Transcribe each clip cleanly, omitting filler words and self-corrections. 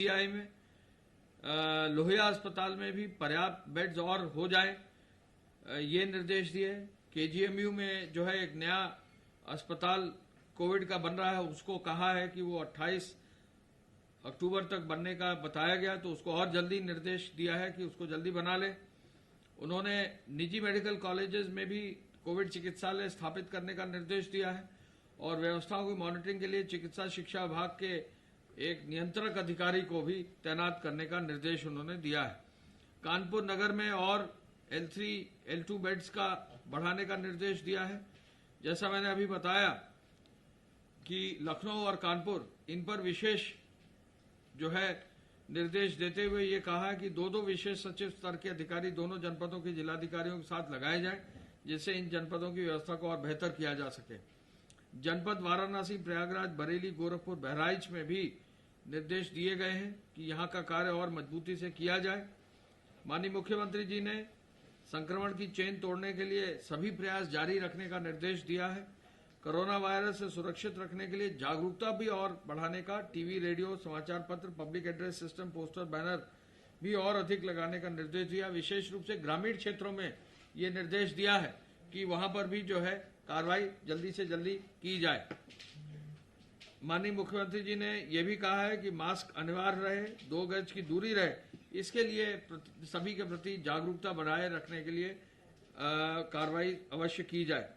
CI में लोहिया अस्पताल में भी पर्याप्त बेड्स और हो जाए, ये निर्देश दिए। केजीएमयू में जो है एक नया अस्पताल कोविड का बन रहा है, उसको कहा है कि वो 28 अक्टूबर तक बनने का बताया गया, तो उसको और जल्दी निर्देश दिया है कि उसको जल्दी बना ले। उन्होंने निजी मेडिकल कॉलेजेस में भी कोविड चिकित्सालय स्थापित करने का निर्देश दिया है और व्यवस्थाओं की मॉनिटरिंग के लिए चिकित्सा शिक्षा विभाग के एक नियंत्रक अधिकारी को भी तैनात करने का निर्देश उन्होंने दिया है। कानपुर नगर में और L3, L2 बेड्स का बढ़ाने का निर्देश दिया है। जैसा मैंने अभी बताया कि लखनऊ और कानपुर, इन पर विशेष जो है निर्देश देते हुए ये कहा कि दो विशेष सचिव स्तर के अधिकारी दोनों जनपदों के जिलाधिकारियों के साथ लगाए जाएं, जिससे इन जनपदों की व्यवस्था को और बेहतर किया जा सके। जनपद वाराणसी, प्रयागराज, बरेली, गोरखपुर, बहराइच में भी निर्देश दिए गए हैं कि यहां का कार्य और मजबूती से किया जाए। माननीय मुख्यमंत्री जी ने संक्रमण की चेन तोड़ने के लिए सभी प्रयास जारी रखने का निर्देश दिया है। कोरोना वायरस से सुरक्षित रखने के लिए जागरूकता भी और बढ़ाने का टीवी, रेडियो, समाचार पत्र, public address system, poster, banner भी और अधिक लगाने का निर्देश दिया। विशेष रूप से ग्रामीण क्षेत्रों में ये निर्देश दिया है कि वहां पर भी जो है कार्रवाई जल्दी से जल्दी की जाए। माननीय मुख्यमंत्री जी ने यह भी कहा है कि मास्क अनिवार्य रहे, 2 गज की दूरी रहे, इसके लिए सभी के प्रति जागरूकता बनाए रखने के लिए कार्रवाई अवश्य की जाए।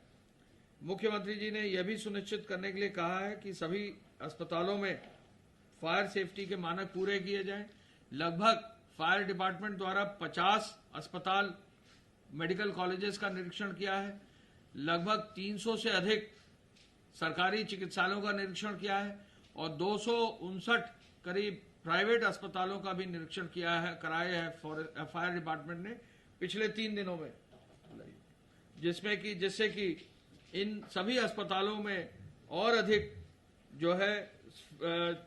मुख्यमंत्री जी ने यह भी सुनिश्चित करने के लिए कहा है कि सभी अस्पतालों में फायर सेफ्टी के मानक पूरे किए जाएं। लगभग फायर डिपार्टमेंट द्वारा 50 अस्पताल, मेडिकल कॉलेजेस का निरीक्षण किया है। लगभग 300 से अधिक सरकारी चिकित्सालयों का निरीक्षण किया है और 259 करीब प्राइवेट अस्पतालों का भी निरीक्षण किया है, कराया है फायर डिपार्टमेंट ने पिछले 3 दिनों में, जिससे कि इन सभी अस्पतालों में और अधिक जो है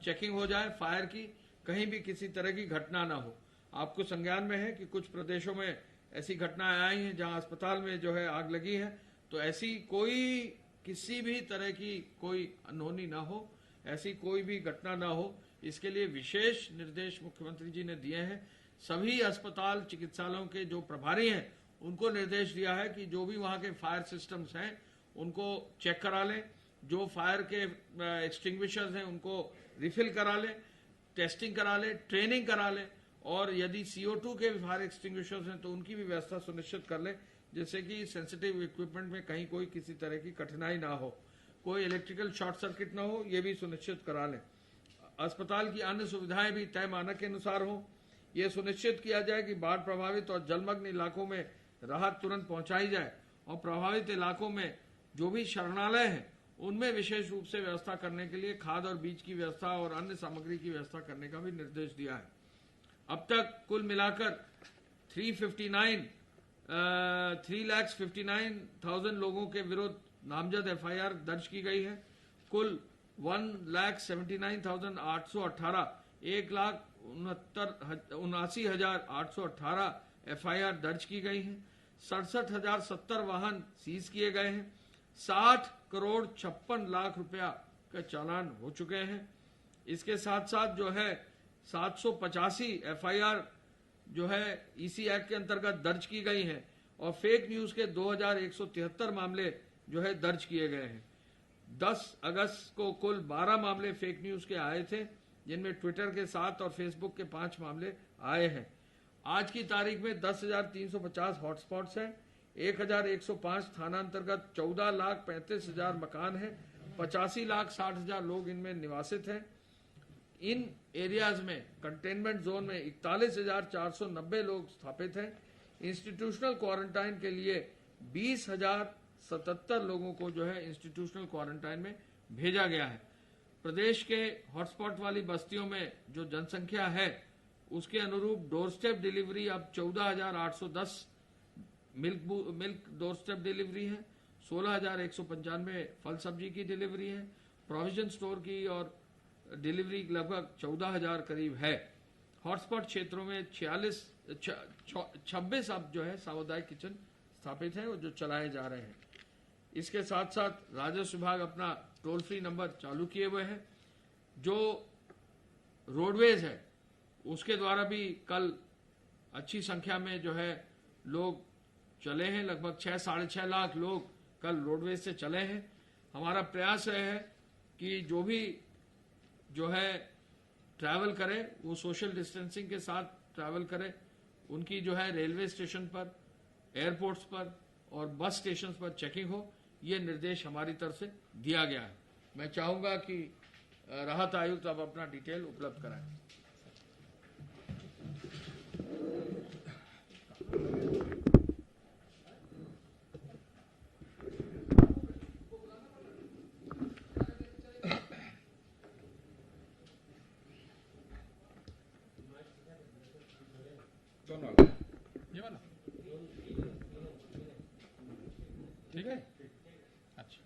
चेकिंग हो जाए फायर की, कहीं भी किसी तरह की घटना ना हो। आपको संज्ञान में है कि कुछ प्रदेशों में ऐसी घटनाएं आई हैं जहां अस्पताल में जो है आग लगी है, तो ऐसी किसी भी तरह की कोई अनहोनी ना हो, ऐसी कोई भी घटना ना हो, इसके लिए विशेष निर्देश मुख्यमंत्री जी ने दिए हैं। सभी अस्पताल, चिकित्सालयों के जो प्रभारी हैं उनको निर्देश दिया है कि जो भी वहां के फायर सिस्टम्स हैं उनको चेक करा लें, जो फायर के एक्सटिंग्विशर्स हैं उनको रिफिल करा लें, टेस्टिंग करा लें, ट्रेनिंग करा लें और यदि CO2 के फायर एक्सटिंग्विशर्स हैं तो उनकी भी व्यवस्था सुनिश्चित कर लें, जिससे कि सेंसिटिव इक्विपमेंट में कहीं कोई किसी तरह की कठिनाई ना हो, कोई इलेक्ट्रिकल शॉर्ट सर्किट ना हो, ये भी सुनिश्चित करा लें। अस्पताल की अन्य सुविधाएं भी तय मानक के अनुसार हो। ये सुनिश्चित किया जाए कि बाढ़ प्रभावित और जलमग्न इलाकों में राहत तुरंत पहुंचाई जाए और प्रभावित इलाकों में जो भी शरणालय हैं उनमें विशेष रूप से व्यवस्था करने के लिए खाद और बीज की व्यवस्था और अन्य सामग्री की व्यवस्था करने का भी निर्देश दिया है। अब तक कुल मिलाकर 3,59,000 लोगों के विरुद्ध नामजद FIR दर्ज की गई है। कुल 1,79,818 1,79,818 FIR दर्ज की गई हैं। 67,070 वाहन सीज किए गए हैं। 60 करोड़ 56 लाख रुपया का चालान हो चुके हैं। इसके साथ साथ जो है 785 FIR जो है EC एक्ट के अंतर्गत दर्ज की गई हैं और फेक न्यूज के 2173 मामले जो है दर्ज किए गए हैं। 10 अगस्त को कुल 12 मामले फेक न्यूज के आए थे, जिनमें ट्विटर के 7 और फेसबुक के 5 मामले आए हैं। आज की तारीख में 10,350 हॉटस्पॉट्स हैं, 1,105 थाना अंतर्गत 14,35,000 मकान हैं, 85,60,000 लोग इनमें निवासित हैं। इन एरियाज में कंटेनमेंट जोन में 41,490 लोग स्थापित हैं। इंस्टीट्यूशनल क्वारंटाइन के लिए 20,077 लोगों को जो है इंस्टीट्यूशनल क्वारंटाइन में भेजा गया है। प्रदेश के हॉटस्पॉट वाली बस्तियों में जो जनसंख्या है उसके अनुरूप डोर स्टेप डिलीवरी अब 14,810 मिल्क डोर स्टेप डिलीवरी है, 16,195 फल सब्जी की डिलीवरी है, प्रोविजन स्टोर की और डिलीवरी लगभग 14,000 करीब है। हॉटस्पॉट क्षेत्रों में 26 अब जो है सामुदायिक किचन स्थापित हैं और जो चलाए जा रहे हैं। इसके साथ साथ राजस्व विभाग अपना टोल फ्री नंबर चालू किए हुए हैं। जो रोडवेज है उसके द्वारा भी कल अच्छी संख्या में जो है लोग चले हैं। लगभग 6-6.5 लाख लोग कल रोडवेज से चले हैं। हमारा प्रयास है कि जो भी जो है ट्रैवल करे वो सोशल डिस्टेंसिंग के साथ ट्रैवल करे। उनकी जो है रेलवे स्टेशन पर, एयरपोर्ट्स पर और बस स्टेशन पर चेकिंग हो, ये निर्देश हमारी तरफ से दिया गया है। मैं चाहूंगा कि राहत आयुक्त अब अपना डिटेल उपलब्ध कराएं। ये वाला ठीक है। अच्छा,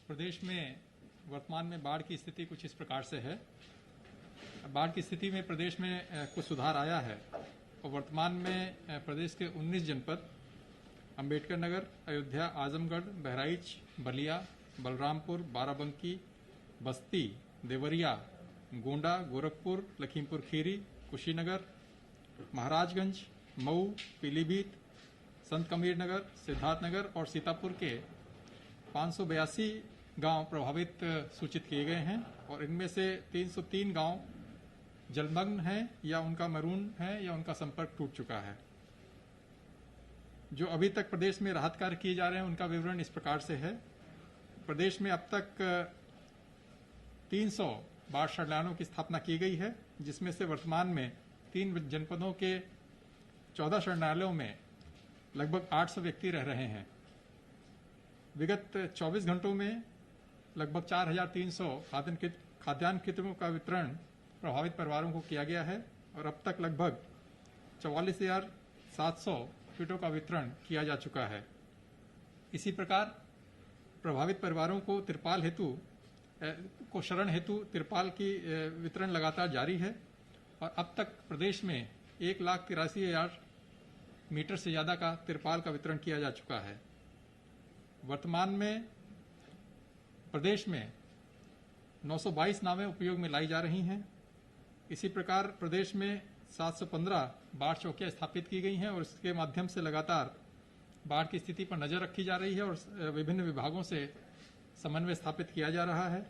प्रदेश में वर्तमान में बाढ़ की स्थिति कुछ इस प्रकार से है। बाढ़ की स्थिति में प्रदेश में कुछ सुधार आया है और वर्तमान में प्रदेश के 19 जनपद अंबेडकर नगर, अयोध्या, आजमगढ़, बहराइच, बलिया, बलरामपुर, बाराबंकी, बस्ती, देवरिया, गोंडा, गोरखपुर, लखीमपुर खीरी, कुशीनगर, महाराजगंज, मऊ, पीलीभीत, संत कबीर नगर, सिद्धार्थनगर और सीतापुर के 582 गांव प्रभावित सूचित किए गए हैं और इनमें से 303 गांव जलमग्न हैं या उनका मरून है या उनका संपर्क टूट चुका है। जो अभी तक प्रदेश में राहत कार्य किए जा रहे हैं उनका विवरण इस प्रकार से है। प्रदेश में अब तक 300 बाढ़ शरणालयों की स्थापना की गई है, जिसमें से वर्तमान में 3 जनपदों के 14 शरणालयों में लगभग 800 व्यक्ति रह रहे हैं। विगत 24 घंटों में लगभग 4300 खाद्यान्न किटों का वितरण प्रभावित परिवारों को किया गया है और अब तक लगभग 44,700 किटों का वितरण किया जा चुका है। इसी प्रकार प्रभावित परिवारों को तिरपाल हेतु शरण हेतु तिरपाल की वितरण लगातार जारी है और अब तक प्रदेश में 1,83,000 मीटर से ज्यादा का तिरपाल का वितरण किया जा चुका है। वर्तमान में प्रदेश में 922 नावें उपयोग में लाई जा रही हैं। इसी प्रकार प्रदेश में 715 बाढ़ चौकियां स्थापित की गई हैं और इसके माध्यम से लगातार बाढ़ की स्थिति पर नजर रखी जा रही है और विभिन्न विभागों से समन्वय स्थापित किया जा रहा है।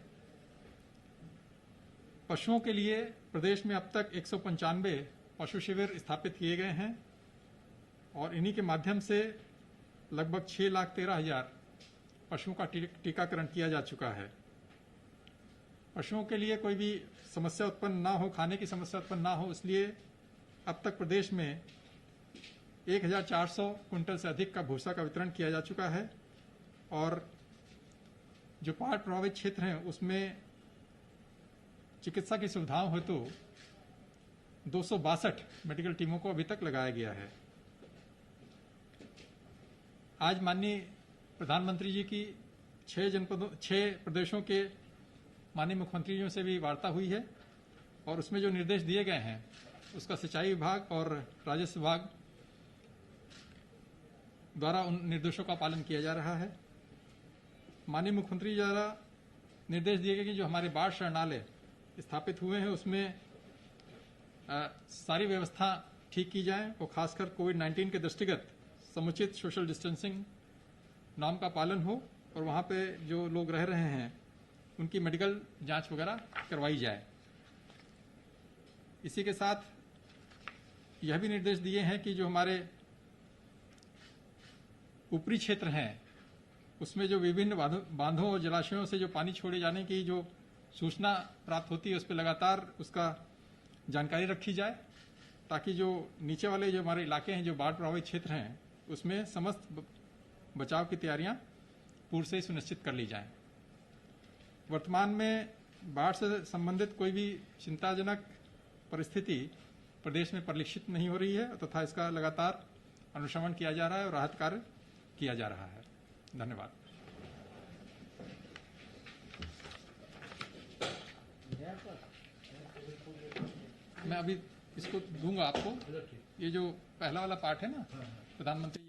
पशुओं के लिए प्रदेश में अब तक 195 पशु शिविर स्थापित किए गए हैं और इन्हीं के माध्यम से लगभग 6,13,000 पशुओं का टीकाकरण किया जा चुका है। पशुओं के लिए कोई भी समस्या उत्पन्न ना हो, खाने की समस्या उत्पन्न ना हो, इसलिए अब तक प्रदेश में 1,400 कुंटल से अधिक का भूसा का वितरण किया जा चुका है और जो बाढ़ प्रभावित क्षेत्र हैं उसमें चिकित्सा की सुविधाओं हेतु 262 मेडिकल टीमों को अभी तक लगाया गया है। आज माननीय प्रधानमंत्री जी की 6 प्रदेशों के माननीय मुख्यमंत्रियों से भी वार्ता हुई है और उसमें जो निर्देश दिए गए हैं उसका सिंचाई विभाग और राजस्व विभाग द्वारा उन निर्देशों का पालन किया जा रहा है। माननीय मुख्यमंत्री द्वारा निर्देश दिए गए कि जो हमारे बाढ़ शरणालय स्थापित हुए हैं उसमें सारी व्यवस्था ठीक की जाए और खासकर कोविड-19 के दृष्टिगत समुचित सोशल डिस्टेंसिंग नाम का पालन हो और वहां पे जो लोग रह रहे हैं उनकी मेडिकल जांच वगैरह करवाई जाए। इसी के साथ यह भी निर्देश दिए हैं कि जो हमारे ऊपरी क्षेत्र हैं उसमें जो विभिन्न बांधों और जलाशयों से जो पानी छोड़े जाने की जो सूचना प्राप्त होती है उस पर लगातार उसका जानकारी रखी जाए ताकि जो नीचे वाले जो हमारे इलाके हैं जो बाढ़ प्रभावित क्षेत्र हैं उसमें समस्त बचाव की तैयारियां पूर्व से ही सुनिश्चित कर ली जाएं। वर्तमान में बाढ़ से संबंधित कोई भी चिंताजनक परिस्थिति प्रदेश में परिलक्षित नहीं हो रही है तथा इसका लगातार अनुश्रवण किया जा रहा है और राहत कार्य किया जा रहा है। धन्यवाद। मैं अभी इसको दूंगा आपको। ये जो पहला वाला पार्ट है ना प्रधानमंत्री